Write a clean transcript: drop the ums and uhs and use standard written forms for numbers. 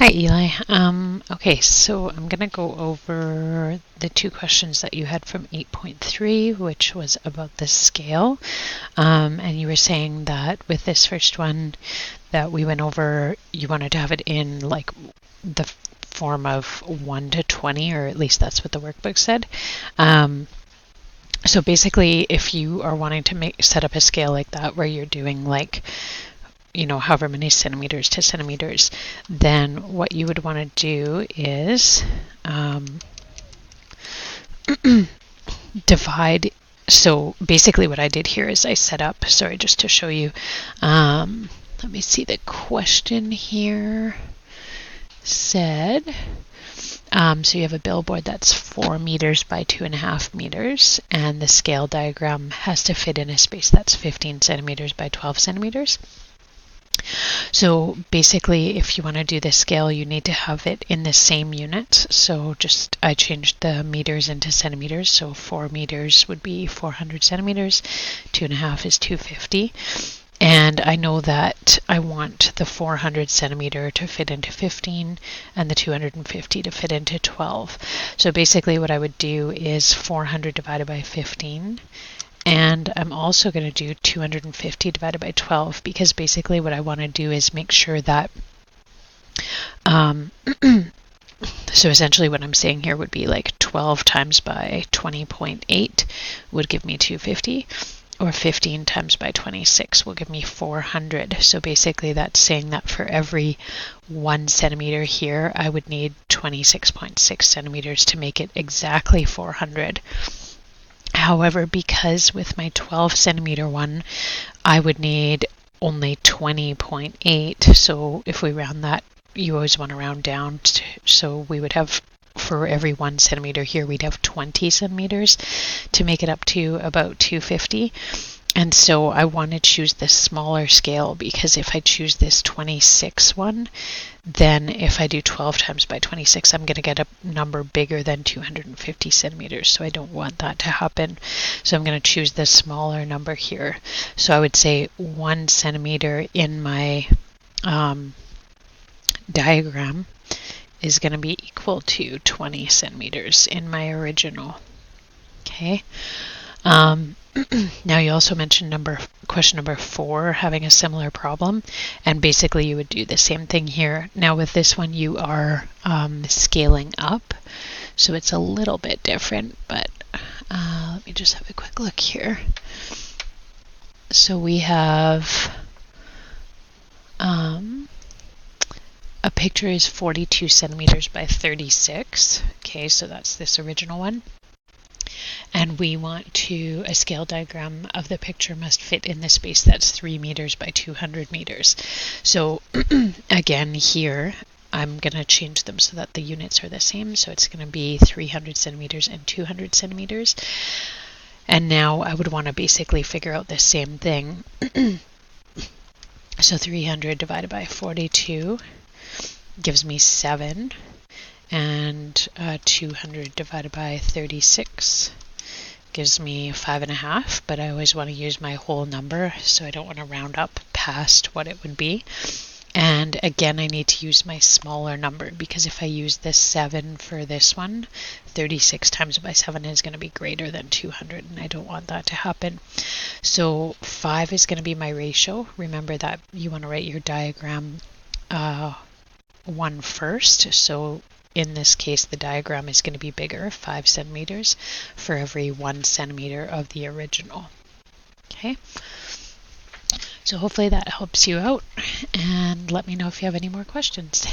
Hi, Eli. Okay, so I'm going to go over the two questions that you had from 8.3, which was about the scale. And you were saying that with this first one that we went over, you wanted to have it in like the form of 1 to 20, or at least that's what the workbook said. So basically, if you are wanting to set up a scale like that where you're doing like however many centimeters to centimeters, then what you would want to do is divide. So basically what I did here is I set up, sorry, just to show you, let me see, the question here said, so you have a billboard that's 4 meters by 2.5 meters, and the scale diagram has to fit in a space that's 15 centimeters by 12 centimeters. So basically, if you want to do this scale, you need to have it in the same units. So I changed the meters into centimeters. So 4 meters would be 400 centimeters, 2.5 is 250. And I know that I want the 400 centimeter to fit into 15 and the 250 to fit into 12. So basically what I would do is 400 divided by 15. And I'm also going to do 250 divided by 12, because basically what I want to do is make sure that, so essentially what I'm saying here would be like 12 times by 20.8 would give me 250, or 15 times by 26 will give me 400. So basically that's saying that for every 1 centimeter here, I would need 26.6 centimeters to make it exactly 400. However, because with my 12 centimeter one, I would need only 20.8. So if we round that, you always want to round down. So we would have, for every 1 centimeter here, we'd have 20 centimeters to make it up to about 250. And so I want to choose this smaller scale, because if I choose this 26 one, then if I do 12 times by 26, I'm going to get a number bigger than 250 centimeters. So I don't want that to happen. So I'm going to choose the smaller number here. So I would say 1 centimeter in my diagram is going to be equal to 20 centimeters in my original. Okay. Now you also mentioned question number 4, having a similar problem, and basically you would do the same thing here. Now with this one you are scaling up, so it's a little bit different, but let me just have a quick look here. So we have a picture is 42 centimeters by 36. Okay, so that's this original one. And we want a scale diagram of the picture must fit in the space that's 3 meters by 200 meters. So again, here I'm going to change them so that the units are the same. So it's going to be 300 centimeters and 200 centimeters. And now I would want to basically figure out the same thing. So 300 divided by 42 gives me 7. And 200 divided by 36 gives me 5.5, but I always want to use my whole number, so I don't want to round up past what it would be. And again, I need to use my smaller number, because if I use this 7 for this one, 36 times by 7 is going to be greater than 200, and I don't want that to happen. So 5 is going to be my ratio. Remember that you want to write your diagram 1 first, so in this case, the diagram is going to be bigger, 5 centimeters, for every 1 centimeter of the original. Okay, so hopefully that helps you out, and let me know if you have any more questions.